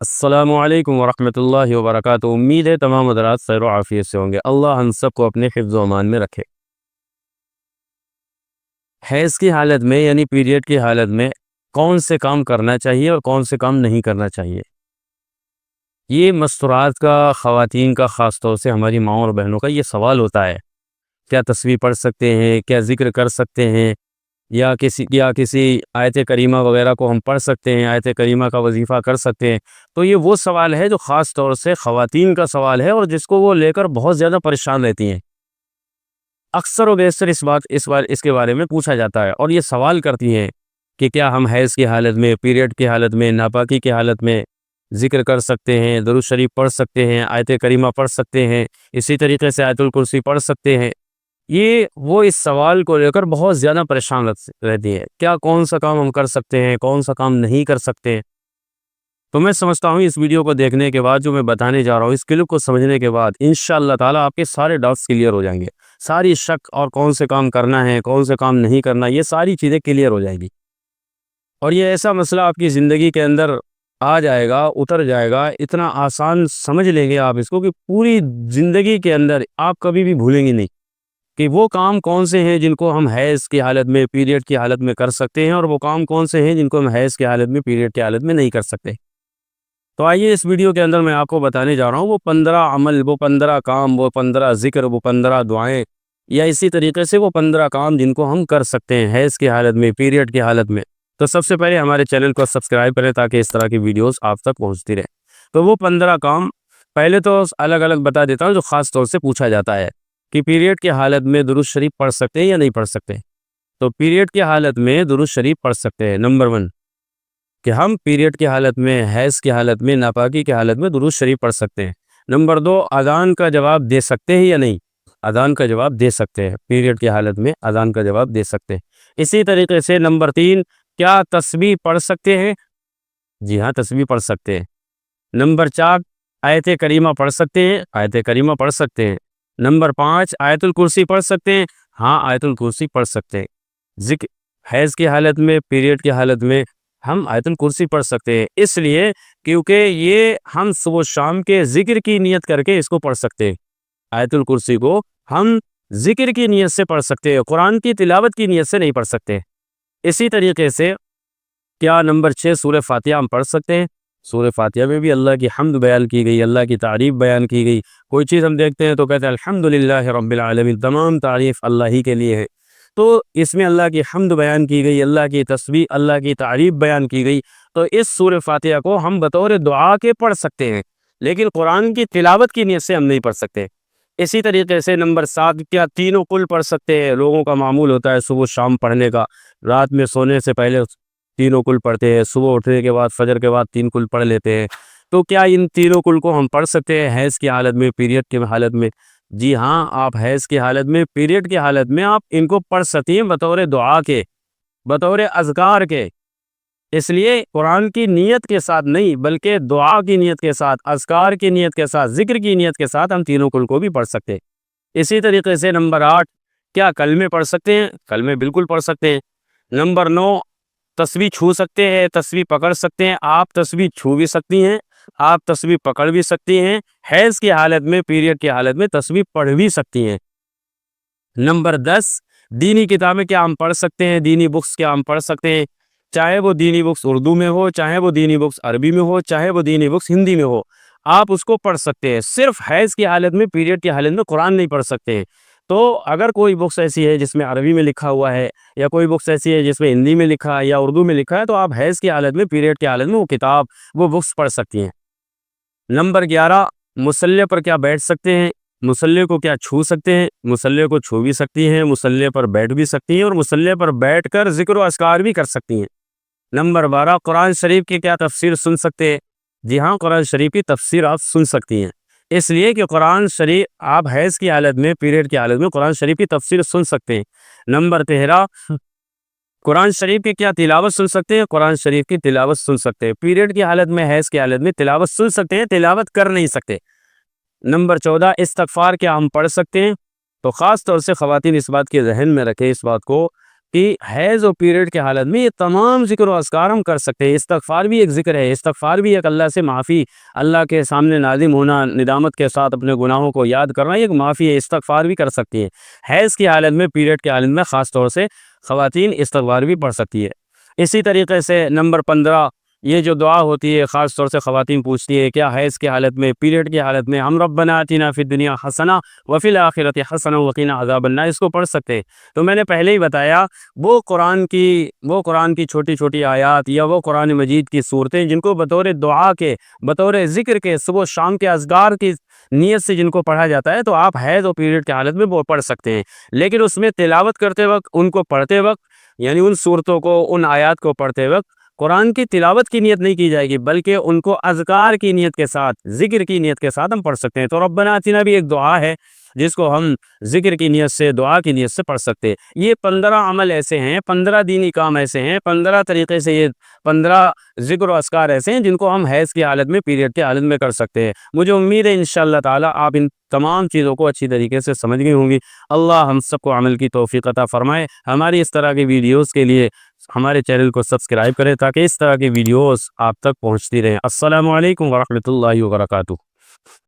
السلام علیکم ورحمۃ اللہ وبرکاتہ۔ امید ہے تمام حضرات خیر و عافیت سے ہوں گے۔ اللہ ہم سب کو اپنے حفظ و امان میں رکھے۔ حیض کی حالت میں یعنی پیریڈ کی حالت میں کون سے کام کرنا چاہیے اور کون سے کام نہیں کرنا چاہیے، یہ مستورات کا، خواتین کا، خاص طور سے ہماری ماؤں اور بہنوں کا یہ سوال ہوتا ہے۔ کیا تسبیح پڑھ سکتے ہیں، کیا ذکر کر سکتے ہیں، یا کسی آیت کریمہ وغیرہ کو ہم پڑھ سکتے ہیں، آیت کریمہ کا وظیفہ کر سکتے ہیں؟ تو یہ وہ سوال ہے جو خاص طور سے خواتین کا سوال ہے اور جس کو وہ لے کر بہت زیادہ پریشان رہتی ہیں۔ اکثر و بیشتر اس کے بارے میں پوچھا جاتا ہے اور یہ سوال کرتی ہیں کہ کیا ہم حیض کی حالت میں، پیریڈ کی حالت میں، ناپاکی کی حالت میں ذکر کر سکتے ہیں، درود شریف پڑھ سکتے ہیں، آیت کریمہ پڑھ سکتے ہیں، اسی طریقے سے آیت الکرسی پڑھ سکتے ہیں؟ یہ وہ اس سوال کو لے کر بہت زیادہ پریشان رہتی ہے۔ کیا کون سا کام ہم کر سکتے ہیں، کون سا کام نہیں کر سکتے؟ تو میں سمجھتا ہوں اس ویڈیو کو دیکھنے کے بعد، جو میں بتانے جا رہا ہوں، اس کلپ کو سمجھنے کے بعد انشاءاللہ تعالی آپ کے سارے ڈاؤٹس کلیئر ہو جائیں گے، ساری شک اور کون سے کام کرنا ہے، کون سے کام نہیں کرنا، یہ ساری چیزیں کلیئر ہو جائیں گی۔ اور یہ ایسا مسئلہ آپ کی زندگی کے اندر آ جائے گا، اتر جائے گا، اتنا آسان سمجھ لیں گے آپ اس کو کہ پوری زندگی کے اندر آپ کبھی بھی بھولیں گے نہیں کہ وہ کام کون سے ہیں جن کو ہم حیض کی حالت میں، پیریڈ کی حالت میں کر سکتے ہیں، اور وہ کام کون سے ہیں جن کو ہم حیض کی حالت میں، پیریڈ کی حالت میں نہیں کر سکتے۔ تو آئیے اس ویڈیو کے اندر میں آپ کو بتانے جا رہا ہوں وہ 15 عمل، وہ 15 کام، وہ 15 ذکر، وہ 15 دعائیں، یا اسی طریقے سے وہ 15 کام جن کو ہم کر سکتے ہیں حیض کی حالت میں، پیریڈ کی حالت میں۔ تو سب سے پہلے ہمارے چینل کو سبسکرائب کریں تاکہ اس طرح کی ویڈیوز آپ تک پہنچتی رہیں۔ تو وہ 15 کام پہلے تو الگ الگ بتا دیتا ہوں جو خاص طور سے پوچھا جاتا ہے کہ پیریڈ کی حالت میں درود شریف پڑھ سکتے ہیں یا نہیں پڑھ سکتے۔ تو پیریڈ کی حالت میں درود شریف پڑھ سکتے ہیں۔ نمبر 1 کہ ہم پیریڈ کی حالت میں، حیض کی حالت میں، ناپاکی کی حالت میں درود شریف پڑھ سکتے ہیں۔ نمبر 2 اذان کا جواب دے سکتے ہیں یا نہیں؟ اذان کا جواب دے سکتے ہیں، پیریڈ کی حالت میں اذان کا جواب دے سکتے ہیں۔ اسی طریقے سے نمبر 3 کیا تسبیح پڑھ سکتے ہیں؟ جی ہاں، تسبیح پڑھ سکتے ہیں۔ نمبر 4 آیت کریمہ پڑھ سکتے ہیں؟ آیت کریمہ پڑھ سکتے ہیں۔ نمبر 5 آیت الکرسی پڑھ سکتے ہیں؟ ہاں، آیت الکرسی پڑھ سکتے ہیں۔ ذکر حیض کی حالت میں، پیریڈ کی حالت میں ہم آیت الکرسی پڑھ سکتے ہیں، اس لیے کیونکہ یہ ہم صبح و شام کے ذکر کی نیت کر کے اس کو پڑھ سکتے ہیں۔ آیت الکرسی کو ہم ذکر کی نیت سے پڑھ سکتے ہیں، قرآن کی تلاوت کی نیت سے نہیں پڑھ سکتے۔ اسی طریقے سے کیا نمبر 6 سورہ فاتحہ ہم پڑھ سکتے ہیں؟ سورہ فاتحہ میں بھی اللہ کی حمد بیان کی گئی، اللہ کی تعریف بیان کی گئی۔ کوئی چیز ہم دیکھتے ہیں تو کہتے ہیں الحمدللہ رب العالمین، تمام تعریف اللہ ہی کے لیے ہے۔ تو اس میں اللہ کی حمد بیان کی گئی، اللہ کی تسبیح، اللہ کی تعریف بیان کی گئی۔ تو اس سورہ فاتحہ کو ہم بطور دعا کے پڑھ سکتے ہیں، لیکن قرآن کی تلاوت کی نیت سے ہم نہیں پڑھ سکتے۔ اسی طریقے سے نمبر 7 کیا تینوں کل پڑھ سکتے ہیں؟ لوگوں کا معمول ہوتا ہے صبح شام پڑھنے کا، رات میں سونے سے پہلے تینوں کل پڑھتے ہیں، صبح اٹھنے کے بعد، فجر کے بعد 3 کل پڑھ لیتے ہیں۔ تو کیا ان تینوں کل کو ہم پڑھ سکتے ہیں حیض کی حالت میں، پیریڈ کی حالت میں؟ جی ہاں، آپ حیض کی حالت میں، پیریڈ کی حالت میں آپ ان کو پڑھ سکتے ہیں بطور دعا کے، بطور اذکار کے۔ اس لیے قرآن کی نیت کے ساتھ نہیں بلکہ دعا کی نیت کے ساتھ، اذکار کی نیت کے ساتھ، ذکر کی نیت کے ساتھ ہم تینوں کل کو بھی پڑھ سکتے ہیں۔ اسی طریقے سے نمبر 8 کیا کلمے پڑھ سکتے ہیں؟ کلمے بالکل پڑھ سکتے ہیں۔ نمبر 9 تسبیح چھو سکتے ہیں، تسبیح پکڑ سکتے ہیں؟ آپ تسبیح چھو بھی سکتی ہیں، آپ تسبیح پکڑ بھی سکتی ہیں، حیض کی حالت میں، پیریڈ کی حالت میں تسبیح پڑھ بھی سکتی ہیں۔ نمبر 10 دینی کتابیں کیا ہم پڑھ سکتے ہیں؟ دینی بکس کیا ہم پڑھ سکتے ہیں؟ چاہے وہ دینی بکس اردو میں ہو، چاہے وہ دینی بکس عربی میں ہو، چاہے وہ دینی بکس ہندی میں ہو، آپ اس کو پڑھ سکتے ہیں۔ صرف حیض کی حالت میں، پیریڈ کی حالت میں قرآن نہیں پڑھ سکتے ہیں۔ تو اگر کوئی بکس ایسی ہے جس میں عربی میں لکھا ہوا ہے، یا کوئی بکس ایسی ہے جس میں ہندی میں لکھا ہے یا اردو میں لکھا ہے، تو آپ حیض کی حالت میں، پیریڈ کی حالت میں وہ کتاب، وہ بکس پڑھ سکتی ہیں۔ نمبر 11 مصلی پر کیا بیٹھ سکتے ہیں؟ مصلی کو کیا چھو سکتے ہیں؟ مصلی کو چھو بھی سکتی ہیں، مصلی پر بیٹھ بھی سکتی ہیں، اور مصلی پر بیٹھ کر ذکر و اذکار بھی کر سکتی ہیں۔ نمبر 12 قرآن شریف کی کیا تفسیر سن سکتے ہیں؟ جی ہاں، قرآن شریف کی تفسیر آپ سن سکتی ہیں، اس لیے کہ قرآن شریف آپ حیض کی حالت میں، پیریڈ کی حالت میں قرآن شریف کی تفسیر سن سکتے ہیں۔ نمبر 13 قرآن شریف کی کیا تلاوت سن سکتے ہیں؟ قرآن شریف کی تلاوت سن سکتے ہیں۔ پیریڈ کی حالت میں، حیض کی حالت میں تلاوت سن سکتے ہیں، تلاوت کر نہیں سکتے۔ نمبر 14 استغفار کیا ہم پڑھ سکتے ہیں؟ تو خاص طور سے خواتین اس بات کے ذہن میں رکھیں، اس بات کو کہ حیض اور پیریڈ کے حالت میں یہ تمام ذکر و اذکار ہم کر سکتے ہیں۔ استغفار بھی ایک ذکر ہے، استغفار بھی ایک اللہ سے معافی، اللہ کے سامنے نازم ہونا، ندامت کے ساتھ اپنے گناہوں کو یاد کرنا، یہ ایک معافی ہے، استغفار بھی کر سکتی ہے۔ حیض کی حالت میں، پیریڈ کی حالت میں خاص طور سے خواتین استغفار بھی پڑھ سکتی ہے۔ اسی طریقے سے نمبر 15، یہ جو دعا ہوتی ہے خاص طور سے خواتین پوچھتی ہے کیا حیض کی حالت میں، پیریڈ کی حالت میں ہم ربنا آتنا فی الدنیا حسنہ وفی الآخرۃ حسنہ وقنا عذاب النار، اس کو پڑھ سکتے ہیں۔ تو میں نے پہلے ہی بتایا وہ قرآن کی چھوٹی چھوٹی آیات یا وہ قرآن مجید کی صورتیں جن کو بطور دعا کے، بطور ذکر کے، صبح و شام کے اذکار کی نیت سے جن کو پڑھا جاتا ہے، تو آپ حیض اور پیریڈ کی حالت میں وہ پڑھ سکتے ہیں۔ لیکن اس میں تلاوت کرتے وقت، ان کو پڑھتے وقت، یعنی ان صورتوں کو، ان آیات کو پڑھتے وقت قرآن کی تلاوت کی نیت نہیں کی جائے گی، بلکہ ان کو اذکار کی نیت کے ساتھ، ذکر کی نیت کے ساتھ ہم پڑھ سکتے ہیں۔ تو ربنا آتنا بھی ایک دعا ہے جس کو ہم ذکر کی نیت سے، دعا کی نیت سے پڑھ سکتے ہیں۔ یہ 15 عمل ایسے ہیں، 15 دینی کام ایسے ہیں، 15 طریقے سے، یہ 15 ذکر و اذکار ایسے ہیں جن کو ہم حیض کی حالت میں، پیریڈ کی حالت میں کر سکتے ہیں۔ مجھے امید ہے انشاءاللہ تعالی آپ ان تمام چیزوں کو اچھی طریقے سے سمجھ گئی ہوں گی۔ اللہ ہم سب کو عمل کی توفیق عطا فرمائے۔ ہماری اس طرح کی ویڈیوز کے لیے ہمارے چینل کو سبسکرائب کریں تاکہ اس طرح کی ویڈیوز آپ تک پہنچتی رہیں۔ السلام علیکم ورحمۃ اللہ وبرکاتہ۔